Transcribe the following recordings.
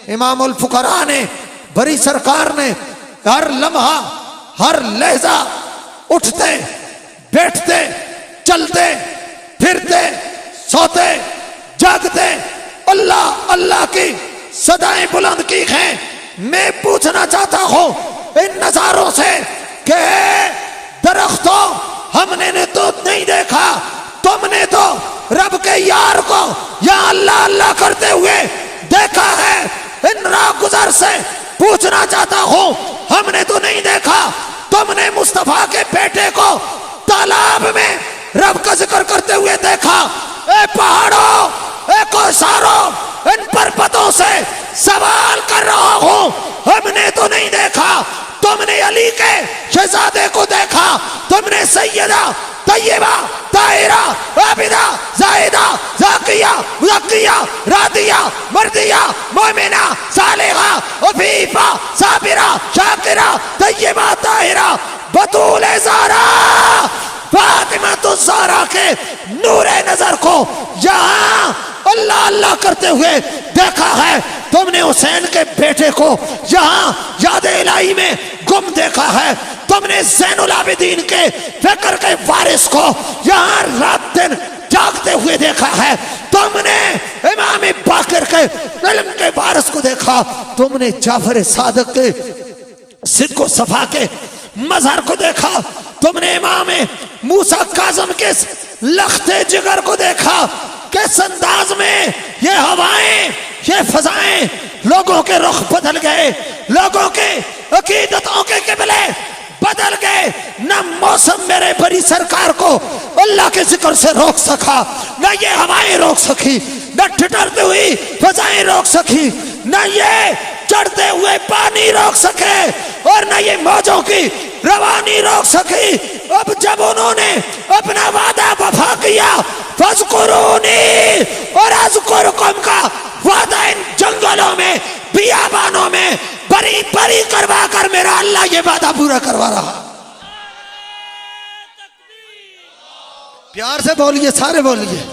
इमामुल फुकरा ने, बरी सरकार ने हर लम्हा हर लहजा उठते बैठते चलते फिरते सोते जागते अल्लाह अल्लाह की सदाएं बुलंद की हैं। मैं पूछना चाहता हूं इन नजारों से कि दरख्तों, हमने ने तो नहीं देखा, तुमने तो रब के यार को या अल्लाह अल्लाह करते हुए देखा है। इन राहगुजर से पूछना चाहता हूं, हमने तो नहीं देखा, तुमने मुस्तफा के बेटे को तालाब में रब का जिक्र करते हुए देखा। ए पहाड़ों, ए कोसारों, इन पर्वतों से सवाल कर रहा हूं, हमने तो नहीं देखा, तुमने अली के शहजादे को देखा, तुमने सैयदा तैयबा ताहिरा आबिदा जाहिदा जाकिया मुज़क्किया रादिया मर्दिया मोमिना सालिहा अफीफा साबिरा शाकिरा तैयबा ताहिरा बतूल ज़हरा फातिमा तो ज़हरा के नूरे नजर को यहाँ अल्लाह अल्लाह करते हुए देखा है। तुमने हुसैन के बेटे को यहाँ याद इलाही में गुम देखा है। तुमने ज़ैनुल आबिदीन के फिक्र के वारिस को यहाँ रात दिन जागते हुए देखा है। तुमने इमाम बाकिर के इल्म के वारिस को देखा। तुमने जाफर सादिक के सिद्क़ सफा के मज़हर को देखा। तुमने इमाम मूसा काज़िम के लख्ते जिगर को देखा। किस अंदाज में ये हवाएं, ये फजाएं, लोगों के रुख बदल गए, लोगों के अकीदतों के किबले बदल गए। न मौसम मेरे बड़ी सरकार को अल्लाह के जिक्र से रोक सका, न ये हवाएं रोक सकी, न ठिठुरती हुई फजाएं रोक सकी, न ये चढ़ते हुए पानी रोक सके, और न ये मौजों की रवानी रोक सकी। अब जब उन्होंने अपना वादा वफा किया, फज़कुरूनी और अज़कुरुकुम का वादा इन जंगलों में बियाबानों में बरी बरी करवा कर मेरा अल्लाह ये वादा पूरा करवा रहा। प्यार से बोलिए, सारे बोलिए।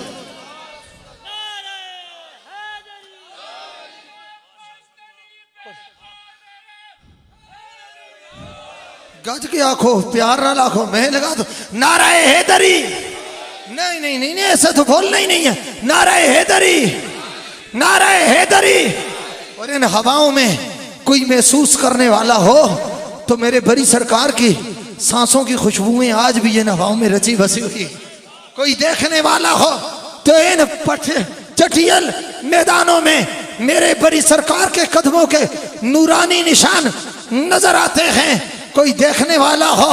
गज की आंखों प्यार ना लाखों मैं लगा दो नाराए हैदरी। नहीं नहीं नहीं नहीं, ऐसा तो बोलना ही नहीं है। नाराए हैदरी, नाराए हैदरी। और इन हवाओं में कोई महसूस करने वाला हो तो मेरे बड़ी सरकार की सांसों की खुशबुएं आज भी इन हवाओं में रची बसी हुई। कोई देखने वाला हो तो इन चटियल मैदानों में मेरे बड़ी सरकार के कदमों के नूरानी निशान नजर आते हैं। कोई देखने वाला हो,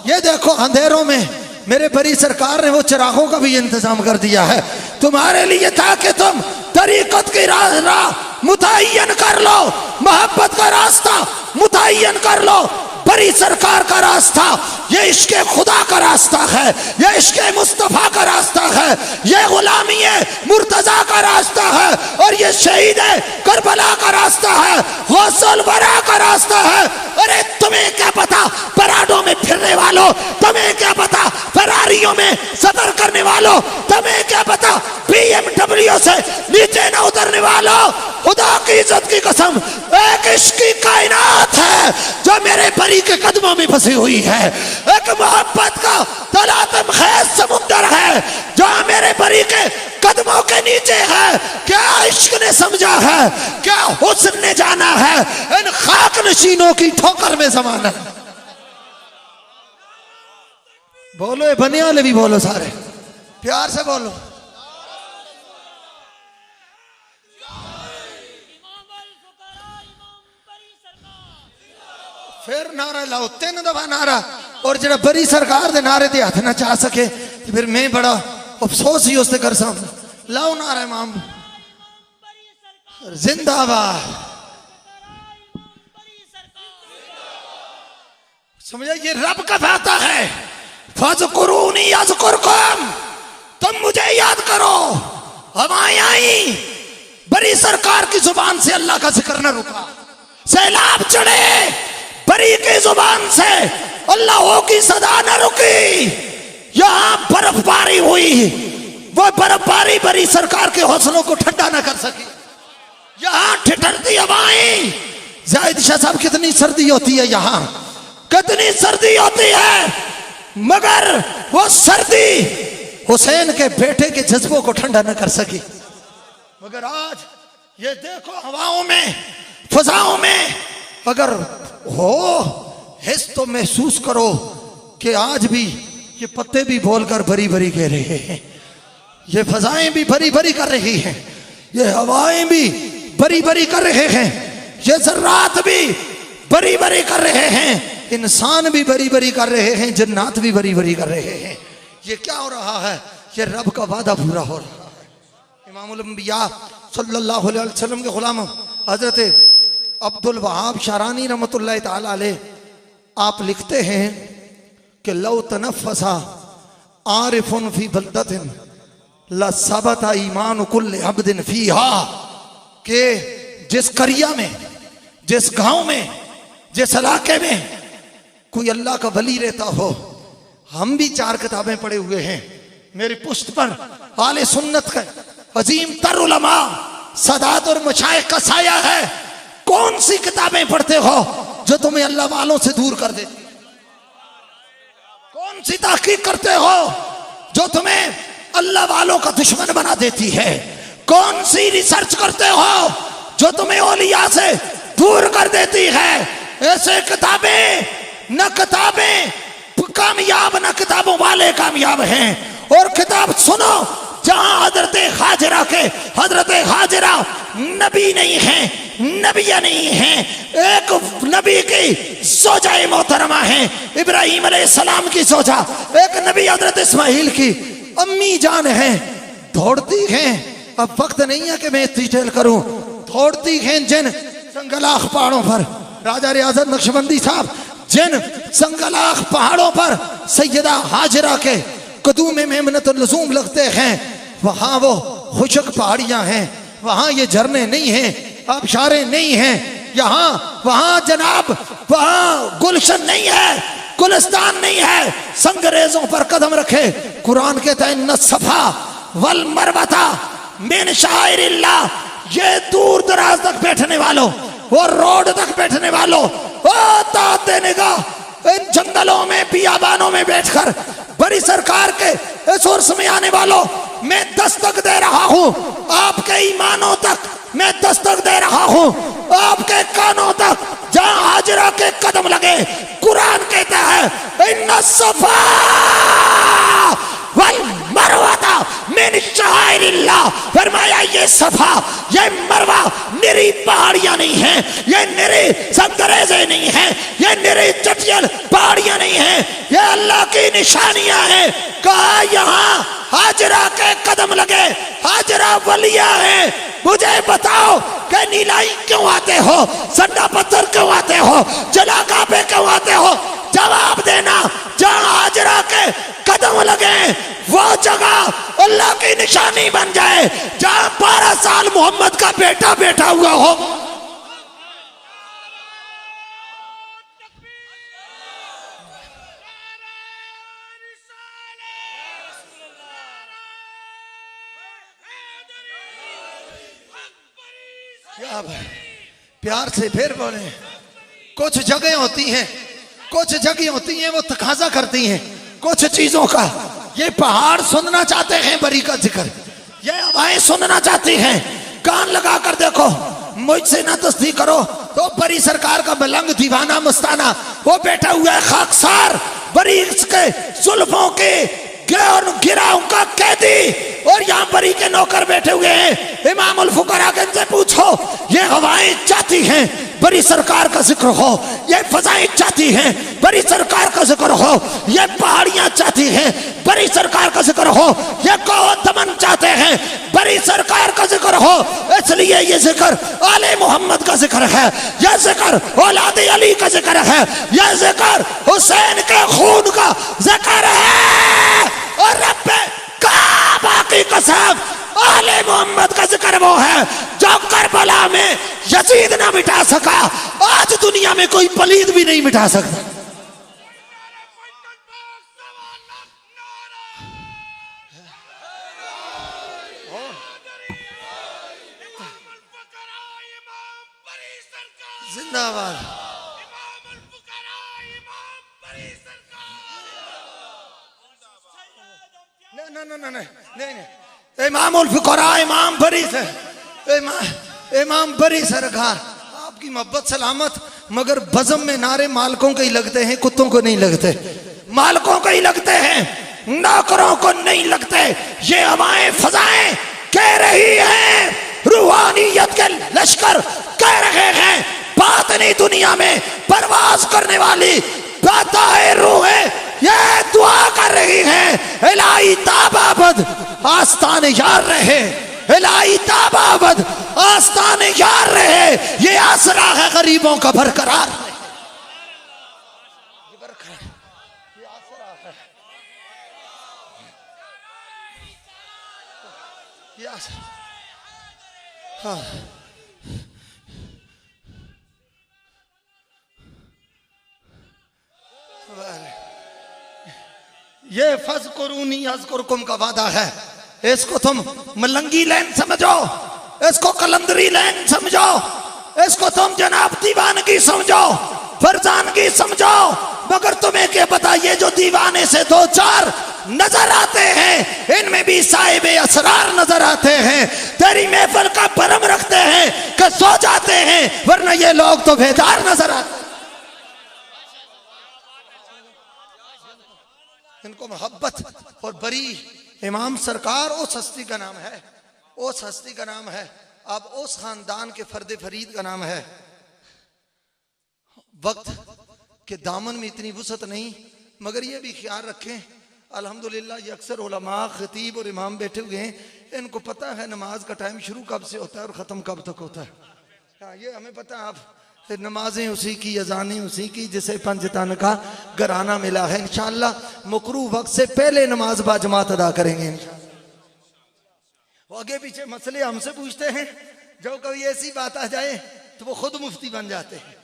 ये देखो अंधेरों में मेरे बड़ी सरकार ने वो चिरागों का भी इंतजाम कर दिया है तुम्हारे लिए, ताकि तुम तरीकत की राह मुतय्यन कर लो, मोहब्बत का रास्ता मुतय्यन कर लो। बड़ी सरकार का रास्ता ये इश्क़े खुदा का रास्ता है, ये इश्क़े मुस्तफ़ा का रास्ता है, ये गुलामी मुर्तज़ा का रास्ता है, और ये शहीद करबला का रास्ता है, गौसुल वरा का रास्ता है। अरे तुम्हें क्या पता पराडों में फिरने वालों, तुम्हें क्या पता फरारियों में सफर करने वालों, तुम्हें क्या पता BMW से नीचे न उतरने वालों। खुदा की इज्जत की कसम, एक इश्क़ की कायनात है जो मेरे बरी के कदमों में फंसी हुई है। एक मोहब्बत का तलातम खेज समुंदर है जो मेरे बरी के कदमों के नीचे है। क्या इश्क ने समझा है, क्या हुस्न ने जाना है, इन खाक नशीनों की ठोकर में ज़माना। बोलो बनियाले भी बोलो, सारे प्यार से बोलो। फिर नारा लाओ, 3 दफा नारा। और जरा बड़ी सरकार दे नारे ते हाथ ना चा सके तो फिर मैं बड़ा अफसोस ही उससे कर सकूं। लाओ नारा इमाम जिंदाबाद। समझा, ये रब का वादा है। फज़कुरूनी अज़कुरकुम, तुम मुझे याद करो। हवाएं आई, बड़ी सरकार की जुबान से अल्लाह का जिक्र न रुका। सैलाब चढ़े, बरी की जुबान से अल्लाह की सदा न रुकी। यहां बर्फबारी हुई, वो बर्फबारी बरी सरकार के हौसलों को ठंडा न कर सकी। यहां ठिठुरती हवाएं जाहिद शाह साहब कितनी सर्दी होती है यहाँ, कितनी सर्दी होती है, मगर वो सर्दी हुसैन के बेटे के जज्बों को ठंडा न कर सकी। मगर आज ये देखो हवाओं में, फजाओं में अगर हो हिस्स तो महसूस करो कि आज भी ये पत्ते भी बोलकर भरी भरी कह रहे हैं, ये फजाएं भी भरी भरी कर रही हैं, ये हवाएं भी भरी भरी कर रहे हैं, ये जर्रात भी भरी भरी कर रहे हैं, इंसान भी भरी भरी कर रहे हैं, जन्नात भी भरी भरी कर रहे हैं। ये क्या हो रहा है? ये रब का वादा पूरा हो रहा है। इमामुल अंबिया सल्लल्लाहु अलैहि वसल्लम के गुलाम हजरत अब्दुल वहाब शारानी रहमतुल्लाह ताला अलैह आप लिखते हैं कि लौ तनफ़सा आरिफुन फी बल्दतिन लसबता ईमान कुल्ल अब्दिन फीहा, के जिस करिया में, जिस गांव में, जिस इलाके में कोई अल्लाह का वली रहता हो, हम भी 4 किताबें पढ़े हुए हैं, मेरी पुश्त पर आले सुन्नत का अजीम तर उलमा सदात और मशाइख का साया है। कौन सी किताबें पढ़ते हो जो तुम्हें अल्लाह वालों से दूर कर देती? कौन सी तहकीक करते हो जो तुम्हें अल्लाह वालों का दुश्मन बना देती है? कौन सी रिसर्च करते हो जो तुम्हें औलिया से दूर कर देती है? ऐसे किताबें न किताबें कामयाब, न किताबों वाले कामयाब हैं। और किताब सुनो जहां हजरत हाजिरा नबी नहीं है, नबिया नहीं है, एक नबी की जोजाए मोहतरमा है, इब्राहिम अलैहिस्सलाम की जोजा, एक नबी हजरत इस्माइल की अम्मी जान है। दौड़ती हैं, अब वक्त नहीं है कि मैं डिटेल करूं, दौड़ती हैं जिन संगलाख पहाड़ों पर, राजा रियाजत नक्शबंदी साहब जिन संगलाख पहाड़ों पर सैयदा हाजिरा के कदूम मेमनत लजूम लगते हैं, वहां वो खुशक पहाड़ियां हैं, वहां ये झरने नहीं हैं, आबशारें नहीं हैं, यहाँ वहां जनाब वहां गुलशन नहीं है, गुलिस्तान नहीं है। संगरेजों पर कदम रखे, कुरान कहता है न सफा वल मरवता मिन शाइरिल्लाह, ये दूर दराज तक बैठने वालों, वो रोड तक बैठने वालों, ओ दाद देने का इन जंगलों में बियाबानों में बैठकर बड़ी सरकार के इस उर्स में आने वालों, मैं दस्तक दे रहा हूं आपके ईमानों तक, मैं दस्तक दे रहा हूं आपके कानों तक, जहां हाजिरा के कदम लगे। कुरान कहता है इन्ना सफा वल मरवाता मिन शाइरिल्लाह, फरमाया ये सफा ये मरवा निरी पहाड़ियां नहीं है, ये निरी संगरेजे नहीं है, ये निरी चटियल पहाड़ियां नहीं है, ये अल्लाह की निशानियां हैं। कहा यहाँ हाजिरा के कदम लगे, हाजिरा वलिया है। मुझे बताओ कि नीलाई क्यों आते हो, सन्ना पत्थर क्यों आते हो, जला काबे क्यों आते हो? जवाब देना। जहां हाजिरा के कदम लगे वो जगह अल्लाह की निशानी बन जाए, जहां 12 साल मोहम्मद का बेटा बैठा हुआ हो। क्या भाई प्यार से फिर बोले। कुछ जगह होती हैं, कुछ जगह होती हैं वो तकाजा करती हैं कुछ चीजों का। ये पहाड़ सुनना चाहते हैं बरी का जिक्र, ये हवाएं सुनना चाहती हैं, कान लगा कर देखो। मुझसे ना तस्दीक करो तो बरी सरकार का मलंग दीवाना मस्ताना वो बैठा हुआ है खाकसार, बरी के जुल्फों के गिरा उनका कैदी, और यहाँ बरी के नौकर बैठे हुए हैं। इमामुल फुकरा के इनसे पूछो, ये हवाएं चाहती हैं बड़ी सरकार का जिक्र हो, ये फजाएं चाहती हैं बड़ी सरकार का जिक्र हो, ये पहाड़ियां चाहती हैं बड़ी सरकार का जिक्र हो, ये कहो दमन चाहते हैं बड़ी सरकार का जिक्र हो। इसलिए ये जिक्र आले मोहम्मद का जिक्र है, यह जिक्र औलादे अली का जिक्र है, यह जिक्र हुसैन के खून का जिक्र है। और रब्बे काबा की कसम आले मोहम्मद का जिक्र वो है जो करबला में यजीद ना मिटा सका, आज दुनिया में कोई पलीद भी नहीं मिटा सकता। जिंदाबाद। नहीं, इमामुल फुकरा, इमाम बरी से, इमाम बरी सरकार, आपकी मोहब्बत सलामत। मगर बज़म में नारे मालकों के ही लगते हैं, कुत्तों को नहीं लगते। मालकों को ही लगते हैं, नौकरों को नहीं लगते। ये हवाएं फजाएं कह रही हैं, रूहानियत के लश्कर कह रहे हैं, बातनी दुनिया में परवाज करने वाली बाताए रूहें ये दुआ कर रही हैं, इलाही ताबाबद आस्ताने यार रहे, इलाही ताबाबद आस्ताने यार रहे। ये आसरा है गरीबों का बरकरार, ये आसरा है, ये आसरा। हाँ, ये फज़कुरूनी अज़कुरकुम का वादा है। इसको तुम मलंगी लैन समझो, इसको कलंदरी लैन समझो, इसको तुम जनाब दीवानगी समझो, फरजानगी समझो। मगर तुम्हें क्या पता, ये जो दीवाने से दो चार नजर आते हैं, इनमें भी साहिब असरार नजर आते हैं। तेरी महफिल का भरम रखते हैं कि सो जाते हैं, वरना ये लोग तो बेदार नजर आते हैं। इनको मोहब्बत और बरी इमाम सरकार उस हस्ती का नाम है, उस हस्ती का नाम है। अब उस खानदान के फर्द फरीद का नाम है। वक्त के दामन में इतनी वुसअत नहीं, मगर ये भी ख्याल रखें, अल्हम्दुलिल्लाह ये अक्सर उलमा, खतीब और इमाम बैठे हुए हैं, इनको पता है नमाज का टाइम शुरू कब से होता है और ख़त्म कब तक होता है। हाँ, ये हमें पता है। आप नमाजें उसी की, अजानें उसी की, जिसे पंजतन का घराना मिला है। इंशाअल्लाह मकरू वक्त से पहले नमाज बाजमात अदा करेंगे। वो आगे पीछे मसले हमसे पूछते हैं, जो कभी ऐसी बात आ जाए तो वो खुद मुफ्ती बन जाते हैं।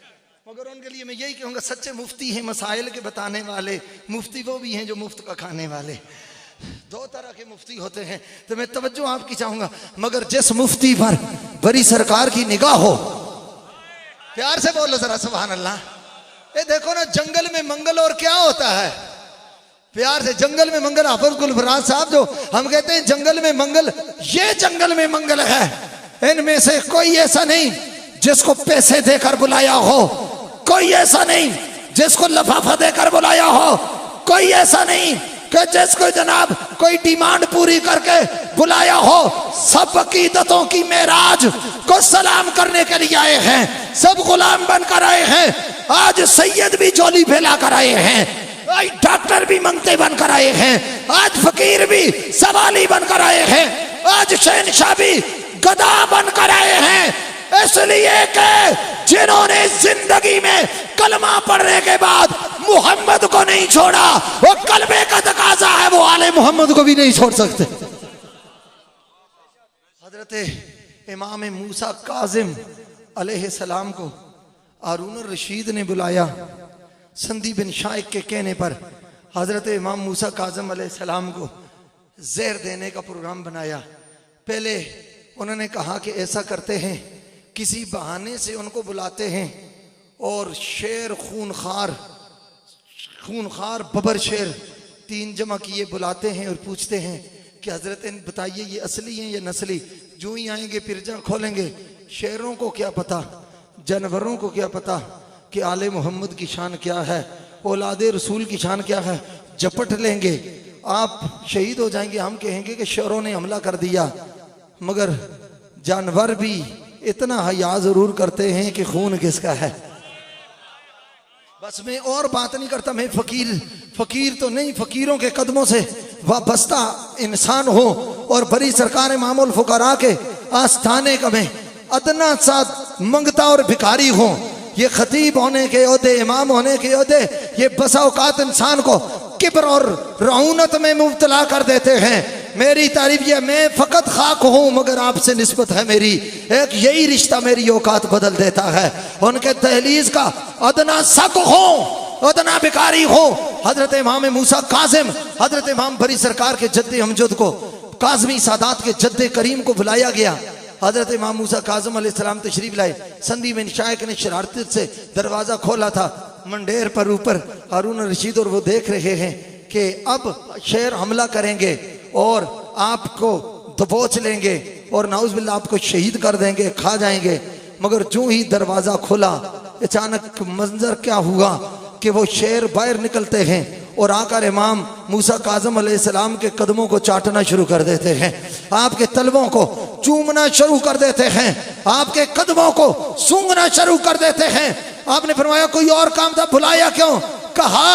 मगर उनके लिए मैं यही कहूँगा, सच्चे मुफ्ती हैं मसाइल के बताने वाले। मुफ्ती वो भी हैं जो मुफ्त का खाने वाले। दो तरह के मुफ्ती होते हैं, तो मैं तवज्जो आपकी चाहूँगा। मगर जिस मुफ्ती पर बरी सरकार की निगाह हो, प्यार से बोलो जरा सुभान अल्लाह। ये देखो ना, जंगल में मंगल और क्या होता है, प्यार से, जंगल में मंगल। हाफिज गुलफराज साहब जो हम कहते हैं जंगल में मंगल, ये जंगल में मंगल है। इनमें से कोई ऐसा नहीं जिसको पैसे देकर बुलाया हो, कोई ऐसा नहीं जिसको लफाफा देकर बुलाया हो, कोई ऐसा नहीं कि जिसको जनाब कोई डिमांड पूरी करके बुलाया हो। सब अकीदतों की मेराज को सलाम करने के लिए आए हैं, सब गुलाम बनकर आए हैं। आज सैयद भी जोली फैला कर आए हैं, आज डॉक्टर भी मंगते बनकर आए हैं, आज फकीर भी सवाली बनकर आए हैं, आज शहनशाह भी गदा बनकर आए हैं। इसलिए कि जिन्होंने जिंदगी में कलमा पढ़ने के बाद मोहम्मद को नहीं छोड़ा, वो कलमे का तकाजा है, वो आले मोहम्मद को भी नहीं छोड़ सकते। हजरत इमाम मूसा काजिम अलैहिस्सलाम को हारून रशीद ने बुलाया। संदी बिन शाइक के कहने पर हजरत इमाम मूसा काजिम अलैहिस्सलाम को जहर देने का प्रोग्राम बनाया। पहले उन्होंने कहा कि ऐसा करते हैं, किसी बहाने से उनको बुलाते हैं और शेर खूनखार बबर शेर 3 जमा किए बुलाते हैं और पूछते हैं कि हजरत बताइए ये असली हैं या नस्ली। जो ही आएंगे पिरजा खोलेंगे। शेरों को क्या पता, जानवरों को क्या पता कि आले मोहम्मद की शान क्या है, औलादे रसूल की शान क्या है। झपट लेंगे, आप शहीद हो जाएंगे। हम कहेंगे कि शेरों ने हमला कर दिया, मगर जानवर भी इतना हया जरूर करते हैं कि खून किसका है। बस मैं और बात नहीं करता, मैं फकीर तो नहीं, फकीरों के कदमों से वाबस्ता इंसान हो और बड़ी सरकार इमामुल फुकरा के आस्थाने का मैं अदना सा मंगता और भिखारी हो। ये खतीब होने के ओहदे, इमाम होने के ओहदे, ये बसा औकात इंसान को किब्र और रऊनत में मुब्तला कर देते हैं। मेरी तारीफ ये, मैं फकत खाक हूँ मगर आपसे निस्बत है मेरी। एक यही रिश्ता मेरी औकात बदल देता है। उनके दहलीज का अदना सक हो, अदना भिखारी हो। हजरत इमाम मूसा काजिम, हजरत इमाम बरी सरकार के जद्दे अमजद को, काज़मी सादात के जद्दे करीम को बुलाया गया। हजरत इमाम मूसा काज़िम अलैहिस्सलाम तशरीफ लाए। संधी बिन शायक ने शरारत से दरवाजा खोला था। मंडेर पर ऊपर हारून रशीद और वो देख रहे हैं कि अब शेर हमला करेंगे और आपको दबोच लेंगे और नाउज़ बिल्लाह आपको शहीद कर देंगे, खा जाएंगे। मगर जो ही दरवाजा खुला, अचानक मंजर क्या हुआ कि वो शेर बाहर निकलते हैं और आकर इमाम मूसा काज़िम अलैहिस्सलाम के कदमों को चाटना शुरू कर देते हैं, आपके तलवों को चूमना शुरू कर देते हैं, आपके कदमों को सूंघना शुरू कर देते हैं। आपने फरमाया कोई और काम था, बुलाया क्यों? कहा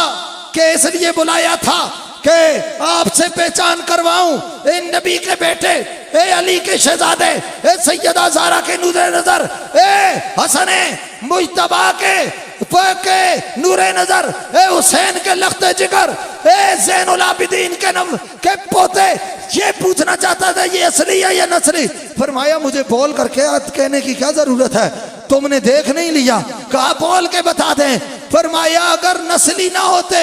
कि इसलिए बुलाया था कि आपसे पहचान करवाऊं इन नबी के बेटे, ए अली के शहजादे, ए सैयदा ज़हरा के नूरे नजर, ए हसन मुज्तबा के नूरे नजर, ए हुसैन के लख्ते जिगर, ए ज़ैनुल आबिदीन के पोते। ये पूछना चाहता था ये असली है या नस्ली? फरमाया मुझे बोल करके कहने की क्या जरूरत है, तुमने देख नहीं लिया? कहा बोल के बता दें। फरमाया अगर नस्ली ना होते,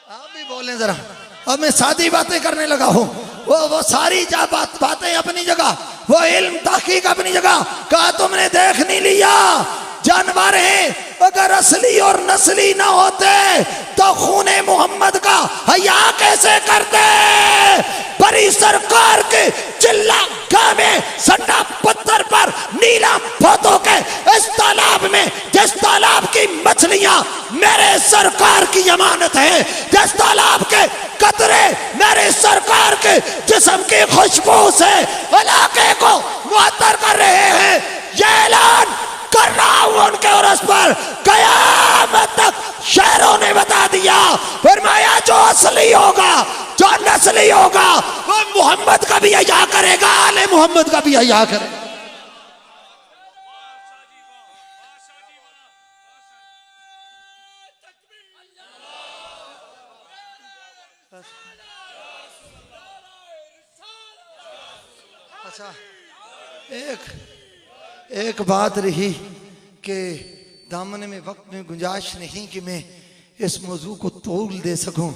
आप भी बोलें जरा, अब मैं सादी बातें करने लगा हूं। वो सारी बातें अपनी जगह, वो इल्म तहकीक अपनी जगह। कहा तुमने देख नहीं लिया, जानवर हैं, अगर असली और नस्ली ना होते तो खूने मोहम्मद का हया कैसे करते? बड़ी सरकार के चिल्ला में सट्टा पत्थर पर नीलम पोतों के इस तालाब में, जिस तालाब की मछलियां मेरे सरकार की अमानत है, जिस तालाब के कतरे मेरे सरकार के जिस्म की खुशबू से इलाके को मुअत्तर कर रहे हैं, ये ऐलान कर रहा हूं उनके उर्स पर, कयामत तक शेरों ने बता दिया। फरमाया जो असली होगा, जो नस्ली होगा, वो मोहम्मद का भी हया करेगा, आले मोहम्मद का भी हया करेगा। अच्छा, एक बात रही कि दामन में वक्त में गुंजाइश नहीं कि मैं इस मौजू को तोल दे सकूं,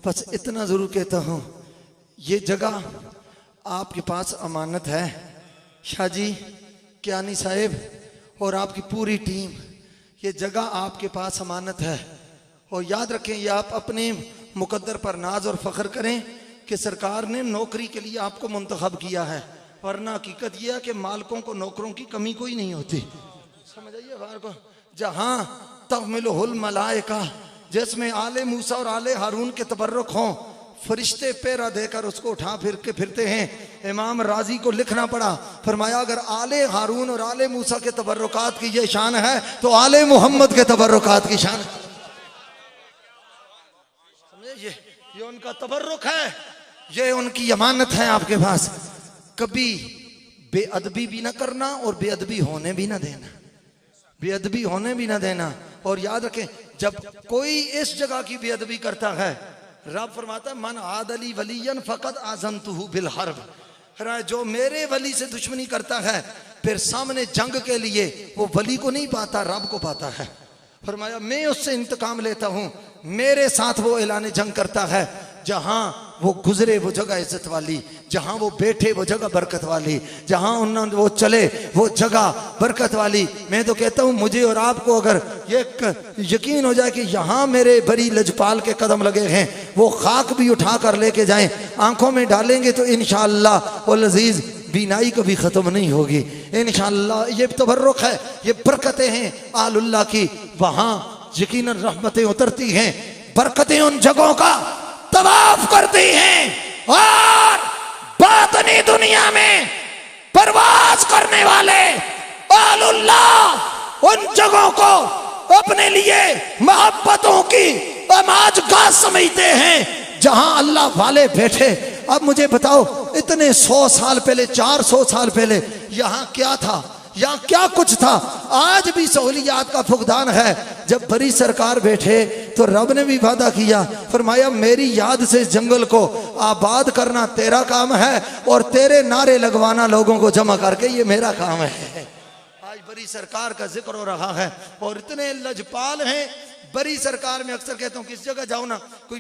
बस इतना ज़रूर कहता हूं, ये जगह आपके पास अमानत है। शाह जी, कियानी साहिब और आपकी पूरी टीम, ये जगह आपके पास अमानत है। और याद रखें, ये आप अपने मुकद्दर पर नाज और फ़ख्र करें कि सरकार ने नौकरी के लिए आपको मुंतखब किया है, वरना हकीकत यह है कि मालकों को नौकरों की कमी कोई नहीं होती। समझ आइए बाहर को, जहाँ तहमिलुहुल मलाइका, जिसमें आले मूसा और आले हारून के तबर्रुक हों, फरिश्ते पैरा देकर उसको उठा फिर के फिरते हैं। इमाम राजी को लिखना पड़ा, फरमाया अगर आले हारून और आले मूसा के तबर्रुकात की ये शान है तो आले मोहम्मद के तबर्रुकात की शान। समझे, ये उनका तबर्रुक है, ये उनकी अमानत है आपके पास। कभी बेअदबी भी ना करना और बेअदबी होने भी ना देना, बेअदबी होने भी ना देना। और याद रखें, जब कोई इस जगह की बेअदबी करता है, रब फरमाता है मन आदली वलियन फकद आज़नतुहु बिल हर्ब, जो मेरे वली से दुश्मनी करता है फिर सामने जंग के लिए वो वली को नहीं पाता, रब को पाता है। फरमाया मैं उससे इंतकाम लेता हूँ, मेरे साथ वो ऐलान जंग करता है, जहाँ वो गुजरे वो जगह इज्जत वाली, जहाँ वो बैठे वो जगह बरकत वाली, जहाँ उन्होंने वो चले वो जगह बरकत वाली। मैं तो कहता हूँ मुझे और आपको अगर ये यकीन हो जाए कि यहाँ मेरे बड़ी लजपाल के कदम लगे हैं, वो खाक भी उठा कर लेके जाएं, आंखों में डालेंगे तो इंशाअल्लाह वल अज़ीज़ बीनाई कभी ख़त्म नहीं होगी इंशाअल्लाह। ये तबर्रुक है, ये बरकतें हैं आलुल्लाह की, वहाँ यकीनन रहमतें उतरती हैं, बरकतें उन जगहों का तवाफ करती हैं और बातनी दुनिया में परवाज करने वाले आलुल्लाह उन जगहों को अपने लिए मोहब्बतों की अमाजगाह समझते हैं जहां अल्लाह वाले बैठे। अब मुझे बताओ, इतने 100 साल पहले, 400 साल पहले यहाँ क्या था, यहाँ क्या कुछ था? आज भी सहूलियात का फुकदान है। जब बड़ी सरकार बैठे तो रब ने भी वादा किया, फरमाया मेरी याद से इस जंगल को आबाद करना तेरा काम है और तेरे नारे लगवाना लोगों को जमा करके ये मेरा काम है। आज बड़ी सरकार का जिक्र हो रहा है और इतने लजपाल हैं बड़ी सरकार में। अक्सर कहता हूँ किस जगह जाओ ना, कोई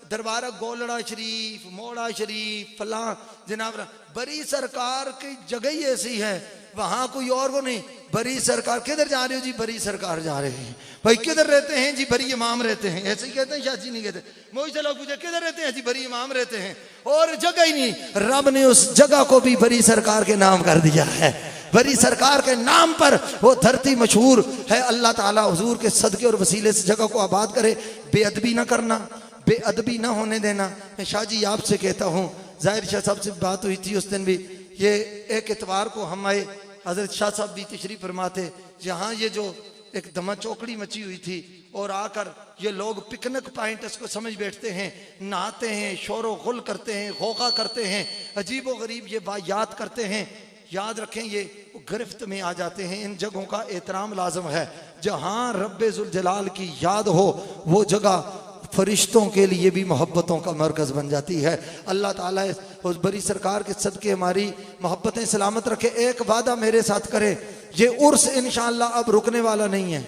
दरबार गोलड़ा शरीफ, मोड़ा शरीफ, फलां जनाब बड़ी सरकार की जगह ही ऐसी है, वहां कोई और वो नहीं। बड़ी सरकार किधर जा रहे हो जी? बड़ी सरकार जा रहे हैं। भाई किधर रहते हैं जी? बड़ी इमाम रहते हैं। ऐसे ही कहते हैं, शायद जी नहीं कहते। मोई से लोग पूछे किधर रहते हैं जी? बड़ी इमाम रहते हैं। और जगह ही नहीं, रब ने उस जगह को भी बड़ी सरकार के नाम कर दिया है। बड़ी सरकार के नाम पर वो धरती मशहूर है। अल्लाह ताला हुजूर के सदके और वसीले से जगह को आबाद करे। बेअदबी ना करना, बेअदबी ना होने देना। मैं शाह जी आपसे कहता हूँ, जाहिर शाह साहब से बात हुई थी उस दिन भी, ये एक इतवार को हम आए, हजरत शाह साहब भी तशरीफ फरमाते, जहाँ ये जो एक दमा चौकड़ी मची हुई थी और आकर ये लोग पिकनिक पॉइंट इसको समझ बैठते हैं, नहाते हैं, शोर गुल करते हैं, होगा करते हैं, अजीब व गरीब ये बात करते हैं। याद रखें ये गिरफ्त में आ जाते हैं। इन जगहों का एहतराम लाजम है। जहाँ रब्बे जुल जलाल की याद हो वो जगह फरिश्तों के लिए भी मोहब्बतों का मरकज़ बन जाती है। अल्लाह ताला उस बड़ी सरकार के सदके हमारी मोहब्बतें सलामत रखे। एक वादा मेरे साथ करे, ये उर्स इंशाअल्लाह अब रुकने वाला नहीं है।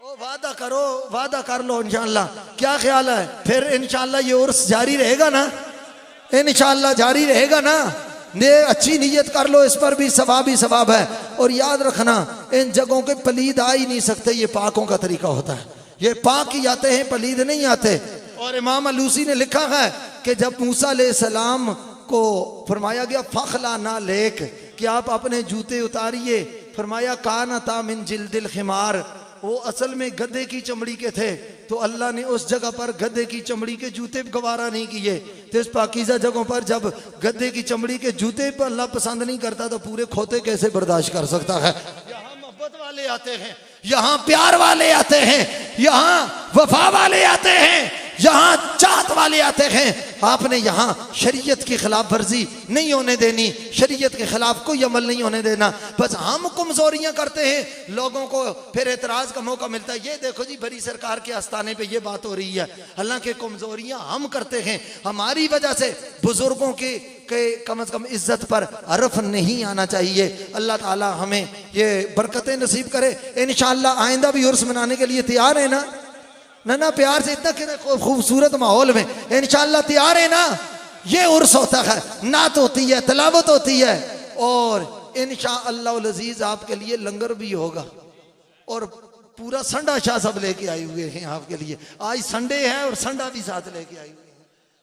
ओ वादा करो, वादा कर लो इंशाअल्लाह। क्या ख्याल है? फिर इंशाअल्लाह ये उर्स जारी रहेगा ना? इंशाअल्लाह जारी रहेगा ना? ने अच्छी नीयत कर लो, इस पर भी सवाब ही सवाब है। और याद रखना, इन जगहों के पलीद आ ही नहीं सकते, ये पाकों का तरीका होता है। ये पाक ही आते हैं, पलीद नहीं आते। और इमाम अलूसी ने लिखा है कि जब मूसा अलैहिस्सलाम को फरमाया गया फखला ना लेक, कि आप अपने जूते उतारिए, फरमाया काना ता मिन जिल्दिल खिमार, वो असल में गधे की चमड़ी के थे। तो अल्लाह ने उस जगह पर गधे की चमड़ी के जूते गवारा नहीं किए। तो इस पाकीज़ा जगहों पर जब गधे की चमड़ी के जूते पर अल्लाह पसंद नहीं करता तो पूरे खोते कैसे बर्दाश्त कर सकता है? यहाँ मोहब्बत वाले आते हैं, यहाँ प्यार वाले आते हैं, यहाँ वफा वाले आते हैं, यहाँ चाहत वाले आते हैं। आपने यहाँ शरीयत की खिलाफ वर्जी नहीं होने देनी, शरीयत के खिलाफ कोई अमल नहीं होने देना। बस हम कमजोरियां करते हैं, लोगों को फिर एतराज का मौका मिलता है। ये देखो जी बड़ी सरकार के आस्थाने पे ये बात हो रही है, हालांकि कमजोरियां हम करते हैं। हमारी वजह से बुजुर्गों के कम से कम इज्जत पर हरफ नहीं आना चाहिए। अल्लाह ताला हमें ये बरकतें नसीब करे। इंशाअल्लाह आइंदा भी उर्स मनाने के लिए तैयार है ना? ना प्यार से, इतना खूबसूरत माहौल में इंशाअल्लाह तैयार है ना? ये उर्स होता है, नात होती है, तलावत होती है, और इंशाअल्लाह अज़ीज़ आपके लिए लंगर भी होगा। और पूरा संडा शाह सब लेके आए हुए हैं आपके लिए। आज संडे है और संडा भी साथ लेके आए हुए हैं,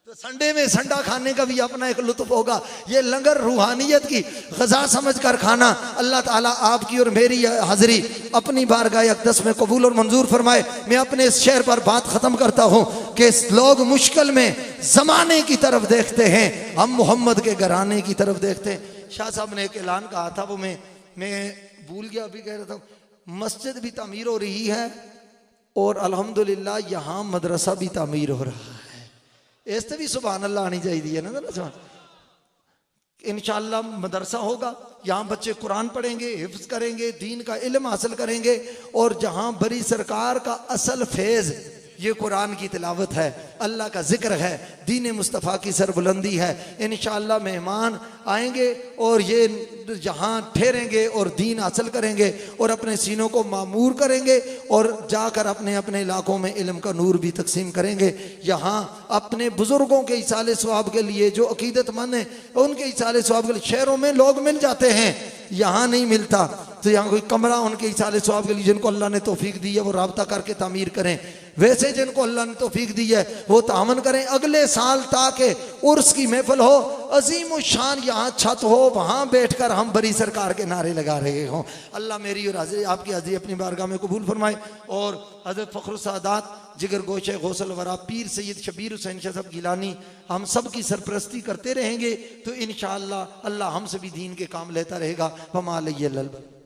तो संडे में संडा खाने का भी अपना एक लुत्फ होगा। ये लंगर रूहानियत की ग़ज़ा समझ कर खाना। अल्लाह ताला आपकी और मेरी हाज़िरी अपनी बारगाह अक़दस में कबूल और मंजूर फरमाए। मैं अपने इस शेर पर बात ख़त्म करता हूँ कि लोग मुश्किल में ज़माने की तरफ देखते हैं, हम मोहम्मद के घराने की तरफ देखते हैं। शाह साहब ने एक ऐलान कहा था, वो मैं भूल गया, अभी कह रहा था। मस्जिद भी तामीर हो रही है और अल्हम्दुलिल्लाह यहाँ मदरसा भी तामीर हो रहा है। इस भी सुभान अल्लाह आनी चाहिए ना। इंशाअल्लाह मदरसा होगा, यहाँ बच्चे कुरान पढ़ेंगे, हिफ्ज़ करेंगे, दीन का इल्म हासिल करेंगे। और जहाँ बड़ी सरकार का असल फेज़ ये कुरान की तिलावत है, अल्लाह का जिक्र है, दीन मुस्तफ़ा की सरबुलंदी है। इंशाअल्लाह मेहमान आएंगे और ये जहाँ ठहरेंगे और दीन हासिल करेंगे और अपने सीनों को मामूर करेंगे और जाकर अपने अपने इलाकों में इल्म का नूर भी तकसीम करेंगे। यहाँ अपने बुजुर्गों के इसाले सवाब के लिए जो अकीदतमंद है उनके इसाले सवाब के लिए शहरों में लोग मिल जाते हैं, यहाँ नहीं मिलता। तो यहाँ कोई कमरा उनके इसाले सवाब के लिए जिनको अल्लाह ने तौफीक दी है वो राब्ता करके तामीर करें। वैसे जिनको अल्लाह ने तौफीक दी है वो तामन करें। अगले साल ताकि उर्स की महफिल हो, अजीम शान यहाँ छत हो, वहाँ बैठकर हम बड़ी सरकार के नारे लगा रहे हों। अल्लाह मेरी और आपकी हाज़िरी अपनी बारगाह में कबूल फरमाए। और हज़रत फ़ख्रुल सादात जिगर गोशे गौसल वरा पीर सैयद शबीर हुसैन शाह साहब गिलानी हम सब की सरपरस्ती करते रहेंगे तो इंशाअल्लाह अल्लाह हमसे भी दीन के काम लेता रहेगा। वमा अलैहि